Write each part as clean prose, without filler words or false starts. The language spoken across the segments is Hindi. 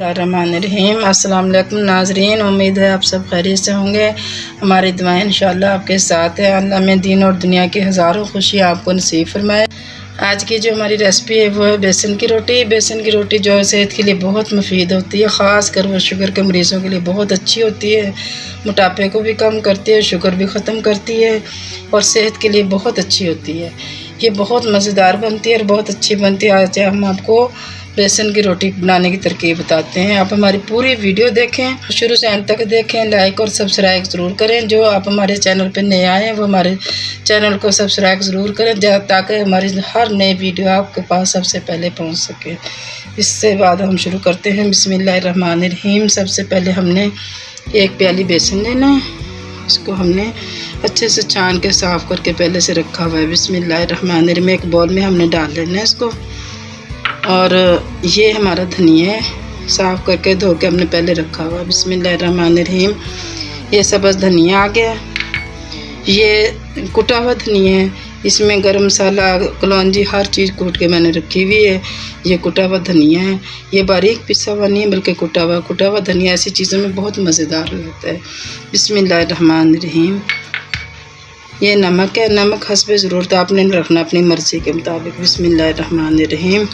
बिस्मिल्लाहिर्रहमानिर्रहीम। अस्सलाम वालेकुम नाज़रीन, उम्मीद है आप सब खैरियत से होंगे। हमारी दुआएं इंशाअल्लाह आपके साथ है। अल्लाह में दीन और दुनिया की हज़ारों खुशियाँ आपको नसीब फरमाए। आज की जो हमारी रेसिपी है वो है बेसन की रोटी। बेसन की रोटी जो है सेहत के लिए बहुत मुफीद होती है, ख़ास कर वो शुगर के मरीज़ों के लिए बहुत अच्छी होती है। मोटापे को भी कम करती है, शुगर भी ख़त्म करती है और सेहत के लिए बहुत अच्छी होती है। ये बहुत मज़ेदार बनती है और बहुत अच्छी बनती है। आज हम आपको बेसन की रोटी बनाने की तरकीब बताते हैं। आप हमारी पूरी वीडियो देखें, शुरू से एंड तक देखें, लाइक और सब्सक्राइब ज़रूर करें। जो आप हमारे चैनल पर नए आए हैं वो हमारे चैनल को सब्सक्राइब ज़रूर करें ताकि हमारी हर नई वीडियो आपके पास सबसे पहले पहुंच सके। इससे बाद हम शुरू करते हैं। बिस्मिल्लाहिर्रहमानिर्रहीम। सबसे पहले हमने एक प्याली बेसन लेना है। इसको हमने अच्छे से छान के साफ़ करके पहले से रखा हुआ है। बिस्मिल्लाहिर्रहमानिर्रहीम। एक बॉल में हमने डाल लेना है इसको। और ये हमारा धनिया है, साफ़ करके धो के हमने पहले रखा हुआ। बिस्मिल्लाहिर्रहमानिर्रहीम। ये सब्ज़ धनिया आ गया। ये कुटा हुआ धनिया है, इसमें गरम मसाला, कलौंजी, हर चीज़ कूट के मैंने रखी हुई है। ये कुटा हुआ धनिया है, ये बारीक पिसा हुआ नहीं है बल्कि कुटा हुआ धनिया ऐसी चीज़ों में बहुत मज़ेदार लगता है। बिस्मिल्लाहिर्रहमानिर्रहीम। ये नमक है, नमक हस्बे ज़रूरत आपने रखना अपनी मर्ज़ी के मुताबिक। बिस्मिल्लाहिर्रहमानिर्रहीम।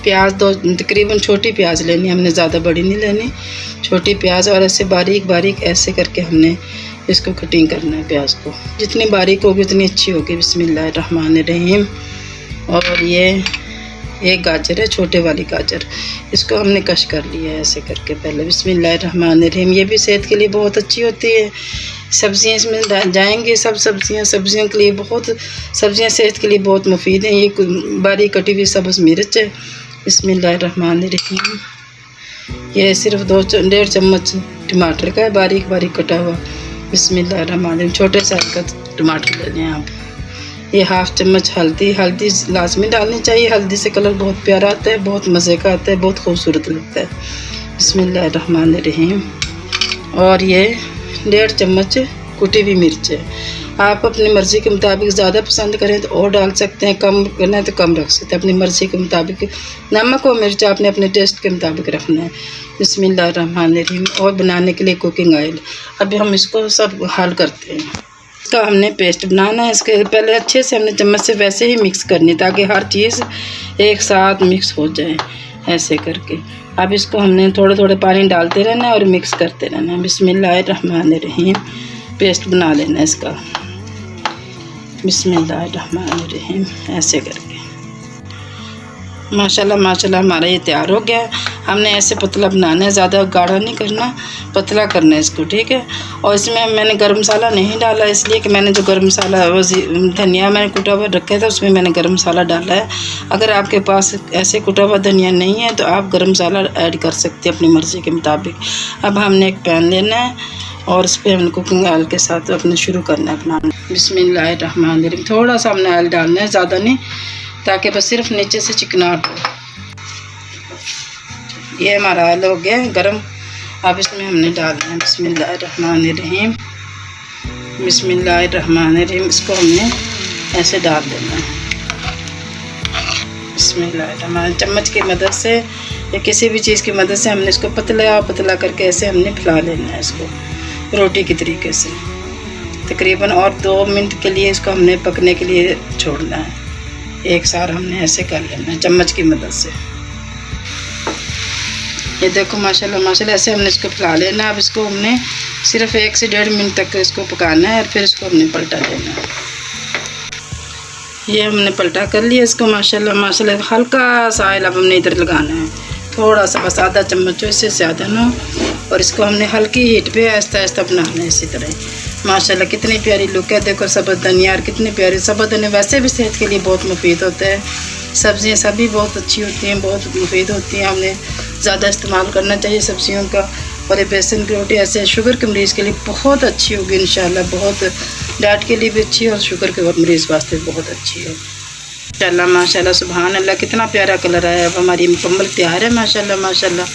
प्याज दो तकरीबन छोटी प्याज लेनी, हमने ज़्यादा बड़ी नहीं लेनी, छोटी प्याज। और ऐसे बारीक बारीक ऐसे करके हमने इसको कटिंग करना है। प्याज को जितनी बारीक होगी उतनी अच्छी होगी। बिस्मिल्लाहिर्रहमानिर्रहीम। और ये एक गाजर है, छोटे वाली गाजर, इसको हमने कश कर लिया है ऐसे करके पहले। बिस्मिल्लाहिर्रहमानिर्रहीम। ये भी सेहत के लिए बहुत अच्छी होती है। सब्ज़ियाँ इसमें जाएंगी, सब सब्ज़ियों के लिए बहुत, सब्ज़ियाँ सेहत के लिए बहुत मुफीद हैं। ये बारीक कटी हुई सब्ज़ मिर्च है। बिस्मिल्लाहिर्रहमानिर्रहीम। ये सिर्फ 1.5 चम्मच टमाटर का है, बारीक बारीक कटा हुआ। बिस्मिल्लाहिर्रहमानिर्रहीम। छोटे साइज का टमाटर ले लें आप। ये 1/2 चम्मच हल्दी, हल्दी लाजमी डालनी चाहिए। हल्दी से कलर बहुत प्यारा आता है, बहुत मज़े का आता है, बहुत खूबसूरत लगता है। बिस्मिल्लाहिर्रहमानिर्रहीम। और ये 1.5 चम्मच कुटी हुई मिर्च है। आप अपनी मर्ज़ी के मुताबिक ज़्यादा पसंद करें तो और डाल सकते हैं, कम करना है तो कम रख सकते हैं, अपनी मर्ज़ी के मुताबिक। नमक और मिर्च आपने अपने टेस्ट के मुताबिक रखना है। बिस्मिल्लाहिर्रहमानिर्रहीम। और बनाने के लिए कुकिंग ऑयल। अभी हम इसको सब हल करते हैं। इसका हमने पेस्ट बनाना है। इसके पहले अच्छे से हमने चम्मच से वैसे ही मिक्स करनी ताकि हर चीज़ एक साथ मिक्स हो जाए ऐसे करके। अब इसको हमने थोड़े थोड़े पानी डालते रहना है और मिक्स करते रहना है। बिस्मिल्लाहिर्रहमानिर्रहीम। पेस्ट बना लेना है इसका। बिस्मिल्लाहिर्रहमानिर्रहीम। ऐसे करके माशाल्लाह माशाल्लाह हमारा ये तैयार हो गया। हमने ऐसे पतला बनाना है, ज़्यादा गाढ़ा नहीं करना, पतला करना है इसको, ठीक है। और इसमें मैंने गरम मसाला नहीं डाला, इसलिए कि मैंने जो गरम मसाला वो धनिया मैंने कुटा हुआ रखा था उसमें मैंने गरम मसाला डाला है। अगर आपके पास ऐसे कुटा हुआ धनिया नहीं है तो आप गरम मसाला ऐड कर सकते हैं अपनी मर्ज़ी के मुताबिक। अब हमने एक पैन लेना है और उस पर हमने कुकिंग ऑयल के साथ अपने शुरू करना है अपना। बिस्मिल्लाहिर्रहमानिर्रहीम। थोड़ा सा हमने ऑयल डालना है, ज़्यादा नहीं, ताकि बस सिर्फ नीचे से चिकनाहट हो। ये हमारा ऑयल हो गया गरम। अब इसमें हमने डालना है। बिस्मिल्लाहिर्रहमानिर्रहीम। बिस्मिल्लाहिर्रहमानिर्रहीम। इसको हमने ऐसे डाल देना है। बिस्मिल्लाहिर्रहमानिर्रहीम। चम्मच की मदद से या किसी भी चीज़ की मदद से हमने इसको पतला पतला करके ऐसे हमने फैला लेना है इसको रोटी की तरीके से तकरीबन। और 2 मिनट के लिए इसको हमने पकने के लिए छोड़ना है। एक सार हमने ऐसे कर लेना है चम्मच की मदद से। ये देखो माशाल्लाह माशाल्लाह ऐसे हमने इसको फैला लेना। अब इसको हमने सिर्फ 1 से 1.5 मिनट तक इसको पकाना है और फिर इसको हमने पलटा देना है। ये हमने पलटा कर लिया इसको माशाल्लाह माशाल्लाह। हल्का सा ऑयल अब हमने इधर लगाना है, थोड़ा सा, बस आधा चम्मच हो, इससे ज़्यादा ना। और इसको हमने हल्की हीट पे आहिस्ता आहिस्ता बनाना है इसी तरह। माशाल्लाह कितनी प्यारी लुक है। देखो सब्ज़ धनिया, और कितनी प्यारी सब्ज़ धनिया वैसे भी सेहत के लिए बहुत मुफीद होता है। सब्ज़ियाँ सभी बहुत अच्छी होती हैं, बहुत मुफीद होती हैं। हमने ज़्यादा इस्तेमाल करना चाहिए सब्ज़ियों का। और ये बेसन की रोटी ऐसे शुगर के मरीज़ के लिए बहुत अच्छी होगी इंशाल्लाह। बहुत डाइट के लिए भी अच्छी है और शुगर के मरीज़ वास्ते बहुत अच्छी है इंशाल्लाह। माशाल्लाह सुभान अल्लाह। कितना प्यारा कलर आया। अब हमारी मुकम्मल तैयार है माशाल्लाह माशाल्लाह।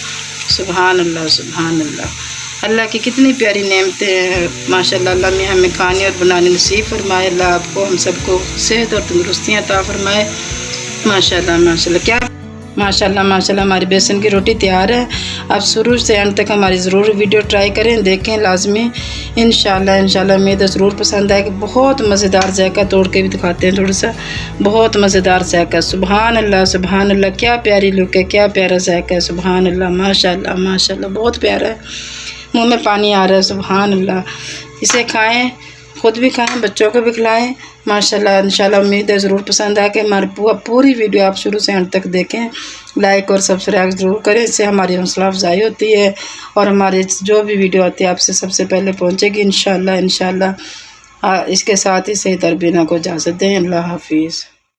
सुभान अल्लाह सुभान अल्लाह। अल्लाह की कितनी प्यारी नेमतें हैं माशाल्लाह। अल्लाह में हमें खाने और बनाने नसीब फरमाए। अल्लाह आपको हम सबको सेहत और तंदुरुस्तियाँ अता फरमाए माशाल्लाह माशाल्लाह। क्या माशाल्लाह माशाल्लाह हमारी बेसन की रोटी तैयार है। आप शुरू से अंत तक हमारी ज़रूर वीडियो ट्राई करें, देखें लाजमी। इंशाल्लाह उम्मीद है ज़रूर पसंद आएगी। बहुत मज़ेदार जायका, तोड़ के भी दिखाते हैं थोड़ा सा। बहुत मज़ेदार जायका, सुबहान अल्लाह, क्या प्यारी लुक है, क्या प्यारा जायका है, सुबहान अल्लाह, माशाल्लाह माशाल्लाह, बहुत प्यारा है। मुँह में पानी आ रहा है, सुबहान अल्लाह। इसे खाएँ, ख़ुद भी खाएं, बच्चों को भी खिलाएं। माशाल्लाह इंशाल्लाह उम्मीद है ज़रूर पसंद आए कि हमारी पूरी वीडियो आप शुरू से अंत तक देखें। लाइक और सब्सक्राइब ज़रूर करें, इससे हमारी हौसला अफजाई होती है और हमारी जो भी वीडियो आती है आपसे सबसे पहले पहुंचेगी इंशाल्लाह। इसके साथ ही सही तरबीना को इजाज़त दें। अल्लाह हाफिज़।